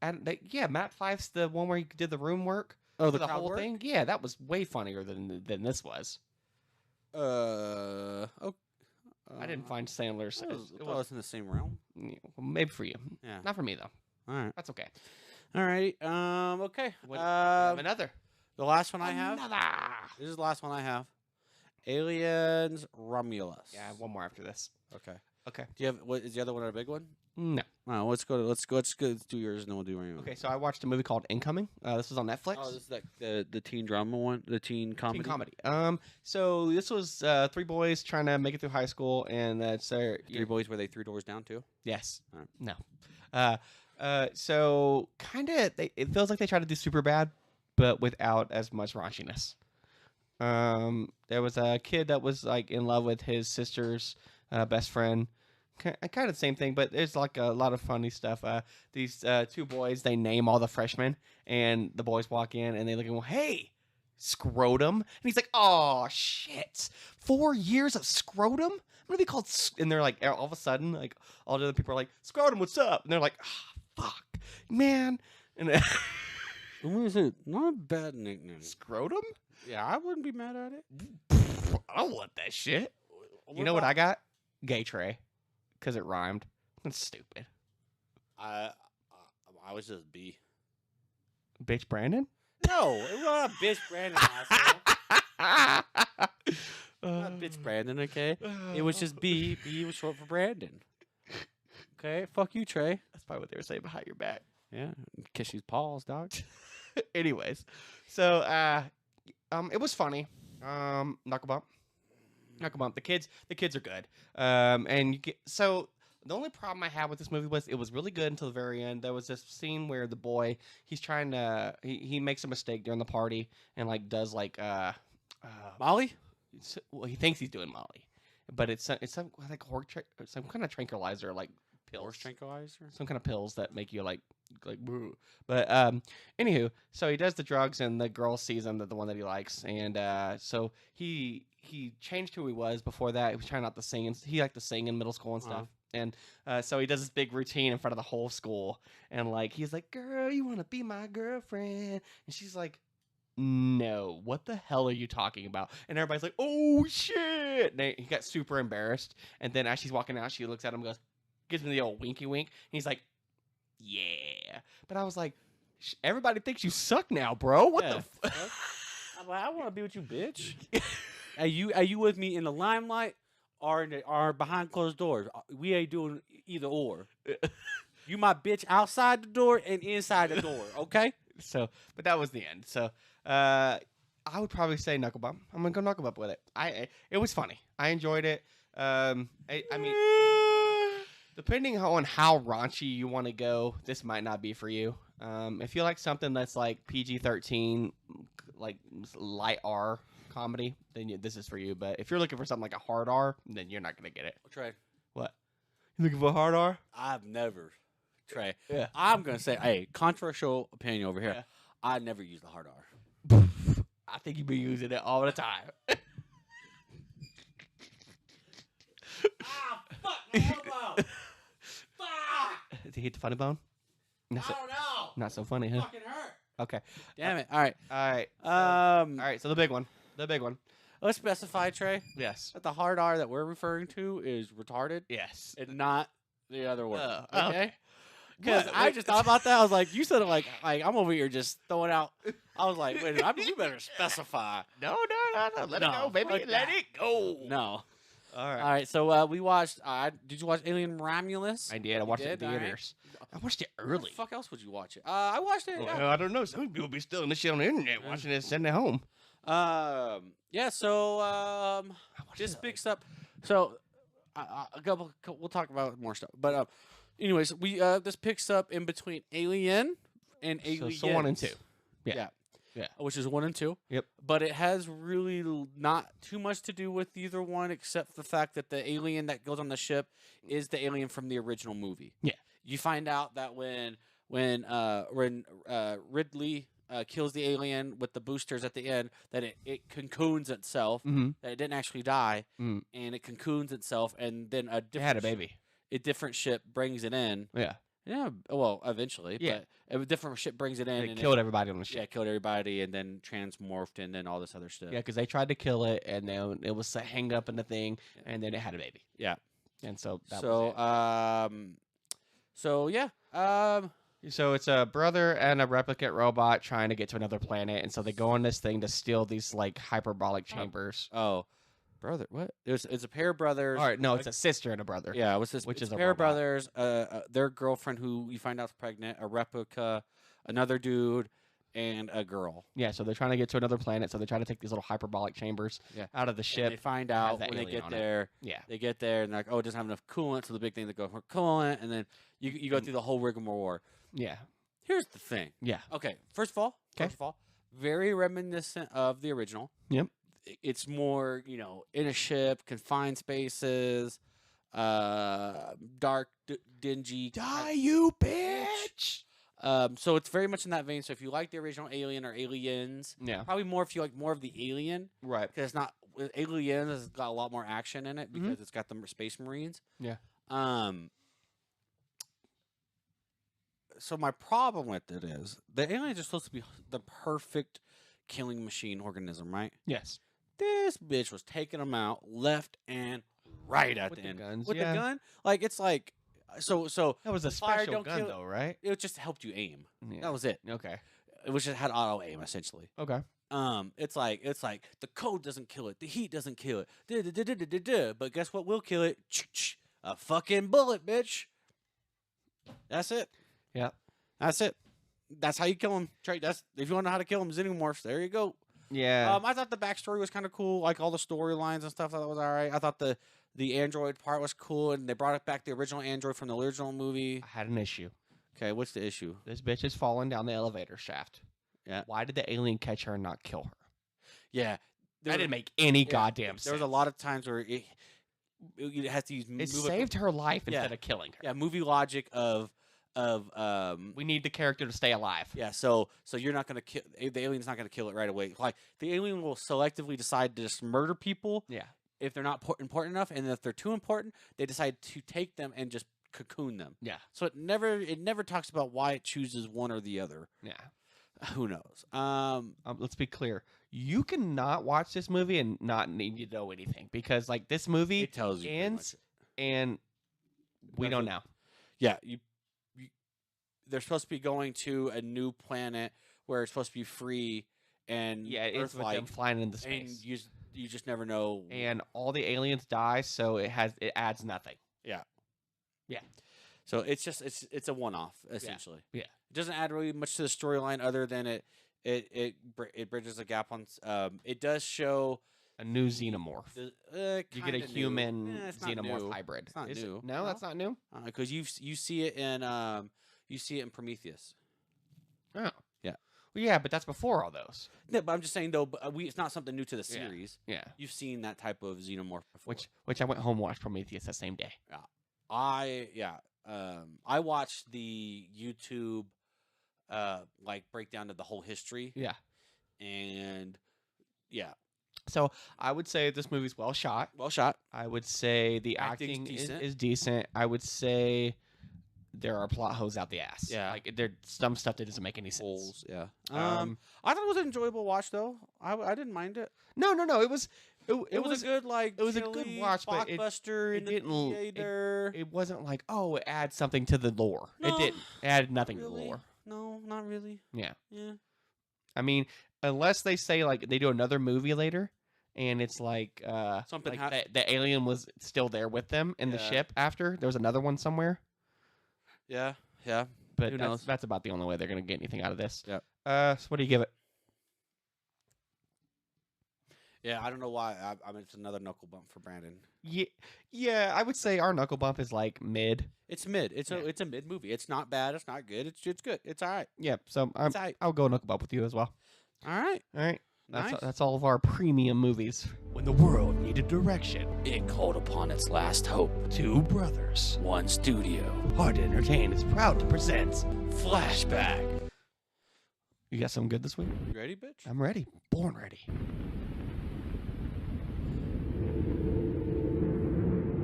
And yeah, Matt Fife's the one where he did the room work. Oh, for the crowd whole work? thing. Yeah, that was way funnier than this was. Oh. I didn't find Sandler's. I thought it was in the same realm. Yeah, well, maybe for you. Yeah. Not for me though. All right. That's okay. All right. Okay. Another. The last one I have. Another. This is the last one I have. Aliens Romulus. Yeah, I have one more after this. Okay. Okay. Do you have what is the other one a big one? No. No. Let's do yours and then we'll do Romulus. Okay, so I watched a movie called Incoming. This was on Netflix. Oh, this is the teen drama one, the teen comedy. Teen comedy. So this was three boys trying to make it through high school, and that's Three boys were they 3 doors down too? Yes. Alright. No. So kind of, it feels like they try to do super bad, but without as much raunchiness. There was a kid that was like in love with his sister's best friend. Kind of the same thing, but there's like a lot of funny stuff. These two boys, they name all the freshmen, and the boys walk in and they look at him, hey, scrotum, and he's like, oh shit, 4 years of scrotum. I'm gonna be called, and they're like, all of a sudden, like all the other people are like, scrotum, what's up? And they're like, oh, fuck, man, and What is it? Not a bad nickname. scrotum. Yeah, I wouldn't be mad at it. I don't want that shit. You know what I got? Gay tray. Because it rhymed. That's stupid. I was just B. Bitch Brandon? No, it was not a bitch Brandon, asshole. Not bitch Brandon, okay? It was just B. B was short for Brandon. Okay, fuck you, Trey. That's probably what they were saying behind your back. Yeah, kiss his paws, dog. Anyways. So, it was funny. Knuckle bump. The kids are good. And you get, so the only problem I had with this movie was it was really good until the very end. There was this scene where the boy, he's trying to, he makes a mistake during the party and like does like Molly? well, he thinks he's doing Molly, but it's some like some kind of tranquilizer, like pills. Horse tranquilizer? Some kind of pills that make you like boo. But anywho, so he does the drugs and the girl sees him, the one that he likes, and so he changed who he was. Before that, he was trying not to sing, and he liked to sing in middle school and stuff. And so he does this big routine in front of the whole school, and like he's like, "Girl, you want to be my girlfriend?" And she's like, "No, what the hell are you talking about?" And everybody's like, "Oh shit!" And he got super embarrassed. And then as she's walking out, she looks at him, and goes, gives me the old winky wink, and he's like, "Yeah." But I was like, "Everybody thinks you suck now, bro. What the fuck?" I'm like, I want to be with you, bitch. Are you with me in the limelight or behind closed doors? We ain't doing either or. You my bitch outside the door and inside the door, okay? So, but that was the end. So, I would probably say knuckle bump. I'm gonna go knuckle bump with it. It was funny. I enjoyed it. I mean, depending on how raunchy you want to go, this might not be for you. If you like something that's like PG-13, like light R comedy, then this is for you. But if you're looking for something like a hard R, then you're not gonna get it. Trey, What? You looking for a hard R? I've never, Trey. Yeah. I'm gonna say, hey, controversial opinion over here. Yeah. I never use the hard R. I think you be using it all the time. Ah, fuck my elbow. Fuck. Did he hit the funny bone? Not so, I don't know. not so funny, huh? Fucking hurt. Okay. Damn it. All right. All right. All right. So the big one. Let's specify, Trey, Yes. that the hard R that we're referring to is retarded Yes. and not the other word. Oh. Okay. Because What? I just thought about that. I was like, you said it like I'm over here just throwing out. I was like, wait, you better specify. No. Let No, it go, baby. fuck Let that. it go. No. All right. All right, so we watched. Did you watch Alien Romulus? I did. I watched it in did? All right. theaters. I watched it Where the early. fuck else would you watch it? I watched it. Yeah. Well, I don't know. Some people be stealing this shit on the internet, watching it, sending it home. Yeah. So watched this it picks up. So we'll talk about more stuff. But anyways, we this picks up in between Alien and Aliens. So 1 and 2. Yeah. Yeah. Which is 1 and 2. Yep. But it has really not too much to do with either one, except the fact that the alien that goes on the ship is the alien from the original movie. Yeah. You find out that when Ridley kills the alien with the boosters at the end, that it cocoons itself, Mm-hmm. that it didn't actually die, Mm. and it cocoons itself, and then It had a baby. A different ship brings it in. Yeah. Yeah, well, eventually. Yeah. But a different ship brings it in. They and killed everybody on the Yeah, ship. killed everybody, and then transmorphed, and then all this other stuff. Yeah, because they tried to kill it, and then it was hanged up in the thing, and then it had a baby. Yeah. And so that So, was it. So yeah. So it's a brother and a replicant robot trying to get to another planet, and so they go on this thing to steal these like hyperbolic chambers. Oh, brother. What? It's a pair of brothers. All right, no, it's a sister and a brother. Yeah, what's this? Which It's is a pair of robot. brothers. Their girlfriend, who you find out's pregnant, a replica, another dude, and a girl. Yeah, so they're trying to get to another planet, so they try to take these little hyperbolic chambers Yeah. out of the And ship. they find has out that when they alien get on it. there. Yeah. They get there and they're like, oh, it doesn't have enough coolant. So the big thing, they go for coolant, and then you go through the whole rigmarole. Yeah. Here's the thing. Yeah. Okay, first of all, very reminiscent of the original. Yep. It's more, in a ship, confined spaces, dark, dingy. Die, you bitch! So it's very much in that vein. So if you like the original Alien or Aliens, Yeah. probably more if you like more of the Alien, Right. because it's not Aliens has got a lot more action in it because it's got the Space Marines. Yeah. So my problem with it is the aliens are supposed to be the perfect killing machine organism, right? Yes. This bitch was taking them out left and right at With the the end guns, with yeah. the gun. Like it's like so That was a fire special don't gun, kill- though, right? it just helped you aim. Yeah. That was it. Okay. It was just had auto aim essentially. Okay. It's like the code doesn't kill it, the heat doesn't kill it, but guess what will kill it? A fucking bullet, bitch. That's it. Yeah. That's it. That's how you kill him. That's if you want to know how to kill him, xenomorphs. There you go. Yeah. I thought the backstory was kind of cool, like all the storylines and stuff. I thought that was all right. I thought the android part was cool, and they brought it back the original android from the original movie. I had an issue. Okay, what's the issue? This bitch is falling down the elevator shaft. Yeah. Why did the alien catch her and not kill her? Yeah, That didn't make any yeah, goddamn sense. There was a lot of times where it has to use It saved her life Yeah. instead of killing her. Yeah, movie logic of We need the character to stay alive. yeah. So you're not gonna kill the alien's not gonna kill it right away. Like the alien will selectively decide to just murder people Yeah. if they're not important enough, and if they're too important, they decide to take them and just cocoon them. Yeah. So it never talks about why it chooses one or the other. Yeah. Who knows? Let's be clear. You cannot watch this movie and not need to know anything because, like, this movie It tells you pretty ends much. and we don't know. Yeah, they're supposed to be going to a new planet where it's supposed to be free and Yeah, it's with them Earth-like, flying into and space, you just never know. and all the aliens die, so it adds nothing. So it's a one off essentially. Yeah. It doesn't add really much to the storyline other than it bridges a gap on. It does show A new xenomorph. You get a kinda new. human It's not xenomorph new. hybrid. It's not Is it? new. No, that's not new. Because you see it in Prometheus. Oh. Yeah. Well, yeah, but that's before all those. No, but I'm just saying though, it's not something new to the series. Yeah. You've seen that type of xenomorph before. Which I went home and watched Prometheus that same day. I watched the YouTube like breakdown of the whole history, Yeah. and yeah, So I would say this movie's well shot. well shot. I would say the Acting's acting decent. is decent. I would say there are plot holes out the ass. Yeah. Like there's some stuff that doesn't make any sense. Holes, yeah. I I thought it was an enjoyable watch though. I didn't mind it. no. It was It was a good like it was a good chilly watch, but it blockbuster in the didn't- theater. it wasn't like, oh, it adds something to the lore. No, It didn't. It added nothing to really? the lore. No, not really. Yeah. Yeah. I mean, unless they say like they do another movie later and it's like Something the alien was still there with them in the Yeah. ship after. There was another one somewhere, Yeah, yeah. but Who that's, knows? that's about the only way they're gonna get anything out of this. Yep. So what do you give it? Yeah, I don't know why. I mean, it's another knuckle bump for Brandon. Yeah, I would say our knuckle bump is like mid. It's mid. It's Yeah. a mid movie. It's not bad. It's not good. It's good. It's all right. Yeah, so It's all right. I'll go knuckle bump with you as well. All right. All right, that's Nice. that's all of our premium movies. When the world needed direction, It called upon its last hope. two brothers, One studio. Hard to Entertain is proud to present Flashback. You got something good this week? You ready, bitch? I'm ready. Born ready.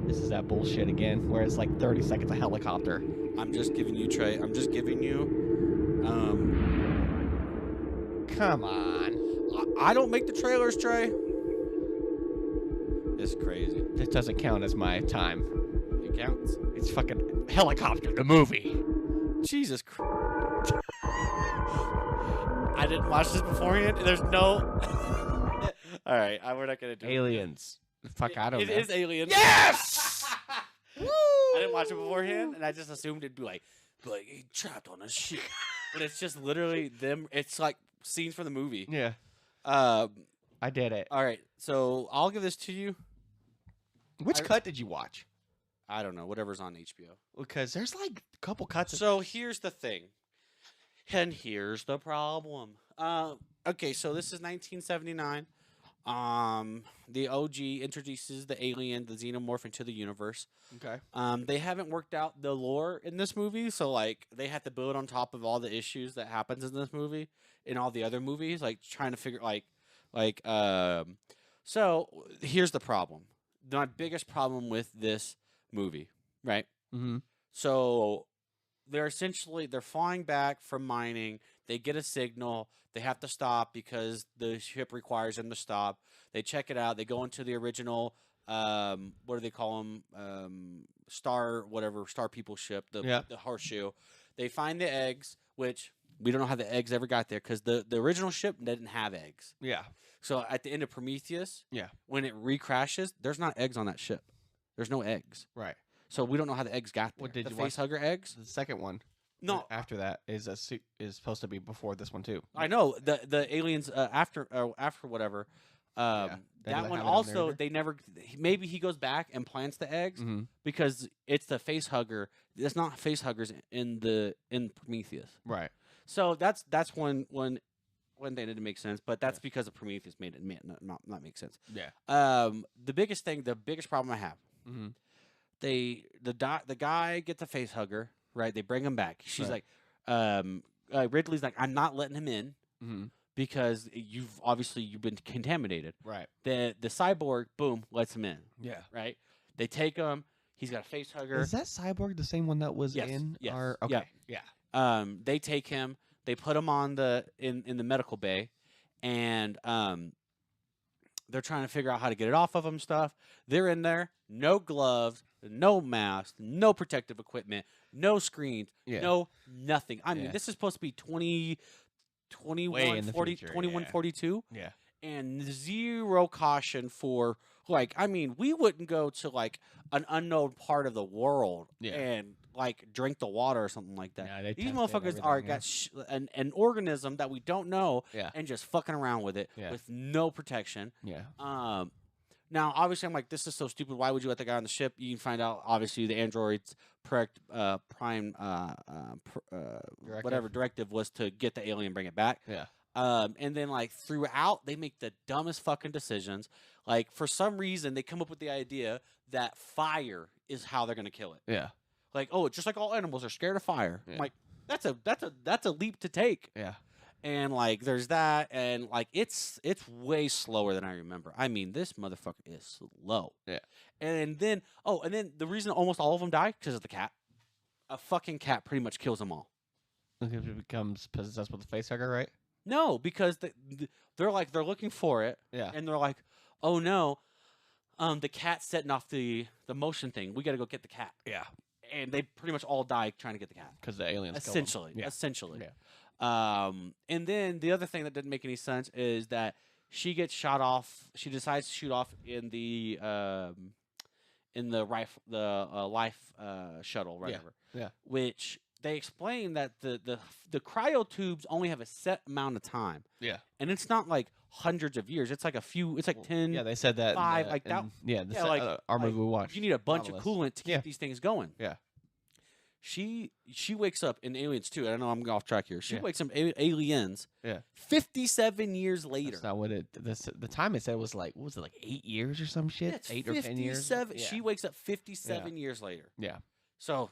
This is that bullshit again, where it's like 30 seconds of helicopter. I'm just giving you Trey. I'm just giving you. Come on. I don't make the trailers, Trey. It's crazy. This doesn't count as my time. It counts. It's fucking helicopter, the movie. Jesus Christ. I didn't watch this beforehand. There's no. All right, we're not gonna do Aliens. Fuck, I don't It know. is Alien. Yes! I didn't watch it beforehand, and I just assumed it'd be like he trapped on a ship. But it's just literally them. It's like scenes from the movie. Yeah, Um. I did it. All right, so I'll give this to you. Which cut did you watch? I don't know, whatever's on HBO. Because there's like a couple cuts. So here's the thing, and here's the problem. Okay, so this is 1979. The OG introduces the alien, the xenomorph, into the universe. Okay. They haven't worked out the lore in this movie, so like they have to build on top of all the issues that happens in this movie in all the other movies, like trying to figure So here's the problem. My biggest problem with this movie, right? Mm-hmm. So they're flying back from mining. They get a signal. They have to stop because the ship requires them to stop. They check it out. They go into the original, what do they call them? Star People ship, the horseshoe. They find the eggs, which we don't know how the eggs ever got there because the original ship didn't have eggs. Yeah. So at the end of Prometheus, Yeah. when it recrashes, there's not eggs on that ship. There's no eggs. Right. So we don't know how the eggs got there. What did the you watch? facehugger eggs? The second one. No, After that is is supposed to be before this one too. I know the aliens after whatever. They that didn't one have it on there also either? they never. Maybe he goes back and plants the eggs Mm-hmm. because it's the facehugger. There's not facehuggers in Prometheus. Right. So that's when they didn't make sense, but that's because of Prometheus made it not make sense. Yeah. The biggest problem I have. Mm-hmm. The guy gets a facehugger, right? They bring him back. She's Right. like, Ridley's like, I'm not letting him in Mm-hmm. because you've been contaminated. Right. The cyborg, boom, lets him in, Yeah. right? They take him. He's got a facehugger. Is that Cyborg the same one that was Yes, in yes, our? yeah. Okay. Yeah. They take him. They put him on in the medical bay, and they're trying to figure out how to get it off of him. Stuff. They're in there. No gloves. No mask. No protective equipment. No screens. Yeah. No nothing. I mean, Yeah. this is supposed to be 21, Way in the 40, future, 21, yeah. 42. Yeah. And zero caution for we wouldn't go to like an unknown part of the world Yeah. and like drink the water or something like that. Yeah, they These tested motherfuckers are everything, got an organism that we don't know Yeah. and just fucking around with it Yeah. with no protection. Yeah. Now obviously I'm like, this is so stupid. Why would you let the guy on the ship? You can find out obviously the android's directive was to get the alien, bring it back. Yeah. And then like throughout, they make the dumbest fucking decisions. Like for some reason, they come up with the idea that fire is how they're gonna kill it. Yeah. Like, oh, just like all animals are scared of fire. Yeah. I'm like, that's a leap to take. Yeah. And like, there's that, and like, it's way slower than I remember. I mean, this motherfucker is slow. Yeah. And then the reason almost all of them die because of the cat. A fucking cat pretty much kills them all. Because it becomes possessed with the facehugger, right? No, because they're looking for it. Yeah. And they're like, oh no, the cat's setting off the motion thing. We got to go get the cat. Yeah. And they pretty much all die trying to get the cat. Because the aliens kill 'em. Essentially. Yeah. Essentially. Yeah. And then the other thing that didn't make any sense is that she gets shot off. She decides to shoot off in the life shuttle, whatever. Yeah. Which they explain that the cryo tubes only have a set amount of time. Yeah. And it's not like hundreds of years. It's like a few. It's like 10. Yeah, they said that. in 5, the- like that- in- Yeah, the yeah, se- like- our like, movie we watched. You need a bunch of Marvelous. coolant to keep Yeah. these things going. Yeah. She wakes up in Aliens 2. I don't know. I'm off track here. She Yeah. wakes up Aliens. Yeah. 57 years later. That's not what it. The time it said was like, what was it, like 8 years or some shit? Yeah, it's 8 or 10 years. 57 Yeah. She wakes up 57 years later. Yeah. So,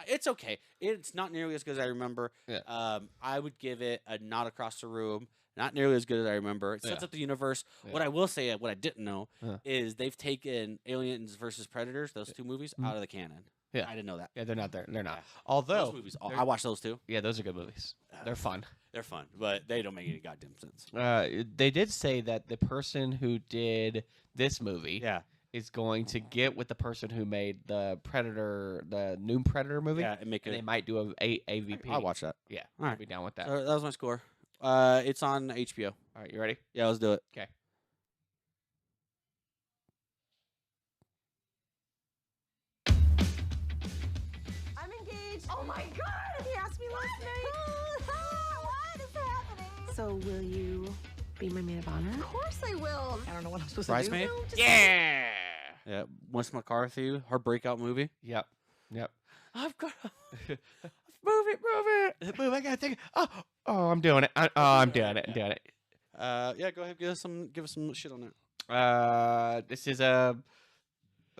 it's okay. It's not nearly as good as I remember. Yeah. I would give it a nod across the room. Not nearly as good as I remember. It sets Yeah. up the universe. Yeah. What I will say, what I didn't know, Yeah. is they've taken Aliens versus Predators, those two movies, out of the canon. Yeah. I didn't know that. Yeah, they're not there. They're not. Yeah. Although Those movies, they're- I watched those too. yeah, those are good movies. They're fun. They're fun, but they don't make any goddamn sense. They did say that the person who did this movie Yeah. is going to get with the person who made the Predator, the new Predator movie. Yeah, and make And it. they might do a AVP. I'll watch that. Yeah, All right. I'll be down with that. So that was my score. It's on HBO. All right, you ready? Yeah, let's do it. Okay. I'm engaged. Oh my god! He asked me last night. What is happening? So will you be my maid of honor? Of course I will. I don't know what I'm supposed Bridesmaid? to do. No, just Yeah. Yeah, Wes McCarthy, her breakout movie. Yep. Yep. I've got. Move it. Move. I gotta think. Oh, I'm doing it. I'm doing it. I'm doing it. Yeah, go ahead. Give us some shit on it. This is a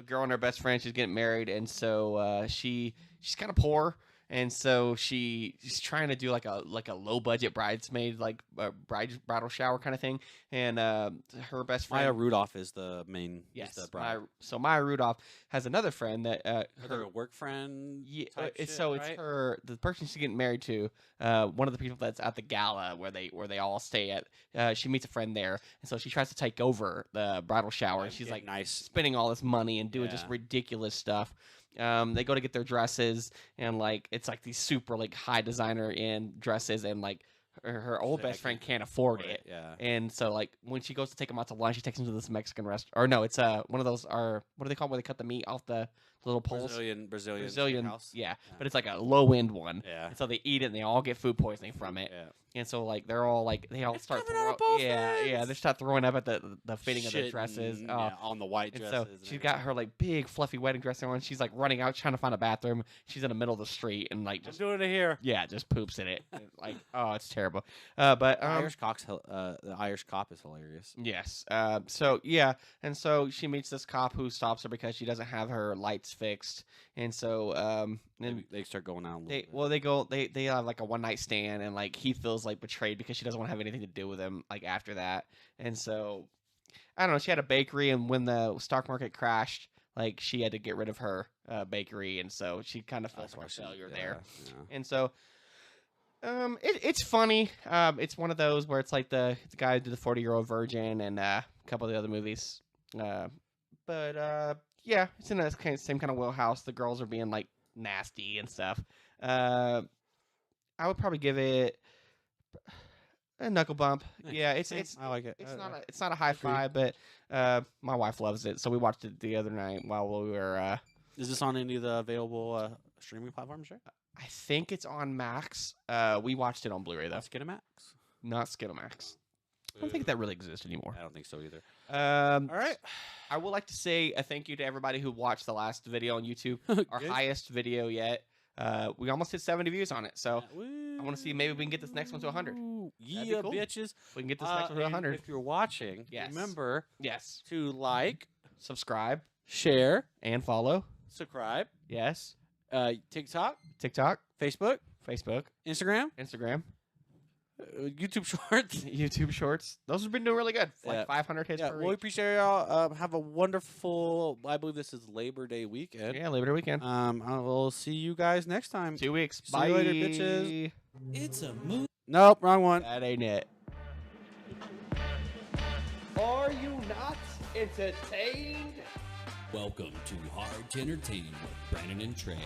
girl and her best friend. She's getting married, and so she's kind of poor, and so she's trying to do like a low budget bridesmaid bridal shower kind of thing. And her best friend Maya Rudolph is the main. Yes. is the bride. Maya Rudolph has another friend that Are they a work friend? yeah, type it's shit, so it's right? her, the person she's getting married to, one of the people that's at the gala where they all stay at. She meets a friend there, and so she tries to take over the bridal shower. And she's Get like nice. spending all this money and doing just Yeah. ridiculous stuff. They go to get their dresses, and like it's like these super like high designer in dresses, and like her old She's like, best "I friend can't can't afford it. Yeah. And so, like, when she goes to take them out to lunch, she takes them to this Mexican restaurant. Or no, it's one of those. What do they call it, where they cut the meat off the little poles? Brazilian Brazilian, yeah. But it's like a low end one. Yeah. And so they eat it, and they all get food poisoning from it. Yeah. And so, like, they're all like, they all It's start coming out of throwing. both Yeah, ends. they start throwing up at the fitting of the Shitting, dresses. yeah, on the white And dresses. so and she's got her like big fluffy wedding dress on. She's like running out trying to find a bathroom. She's in the middle of the street and like I'm just doing it here. yeah, just poops in it. Like oh, it's terrible. But The Irish cop is hilarious. yes. So yeah, and so she meets this cop who stops her because she doesn't have her lights fixed, and so then They start going out. A little they bit. they have like a one night stand, and like he feels like betrayed because she doesn't want to have anything to do with him like after that, and so I don't know. She had a bakery, and when the stock market crashed, like she had to get rid of her bakery, and so she kind of felt That's like why a she- failure yeah, there, yeah. and so. It's funny. It's one of those where it's like the guy who did the 40-Year-Old Virgin and a couple of the other movies. But yeah, it's in the same kind of wheelhouse. The girls are being like nasty and stuff. I would probably give it a knuckle bump. Yeah, it's I like it. it's not a high five, but my wife loves it, so we watched it the other night while we were. Is this on any of the available streaming platforms? Right? I think it's on Max. We watched it on Blu-ray though, Skinamax. not Skidamax. I don't think that really exists anymore. I don't think so either. All right. I would like to say a thank you to everybody who watched the last video on YouTube, our Good. highest video yet. We almost hit 70 views on it, so I want to see maybe we can get this next one to 100. Woo. be Yeah, cool. bitches. If we can get this next one to And 100. If you're watching, Yes. remember Yes. to like, Subscribe share, and follow. subscribe. Yes. TikTok, TikTok, Facebook, Facebook, Instagram, Instagram, YouTube Shorts. YouTube Shorts. Those have been doing really good. Like Yeah. 500 hits Yeah, per well, we week. appreciate y'all. Have a wonderful. I believe this is Labor Day weekend. Yeah, Labor Day weekend. I will see you guys next time. 2 weeks. See Bye. you later, bitches. It's a movie. Nope, wrong one. That ain't it. Are you not entertained? Welcome to Hard to Entertain with Brandon and Trey.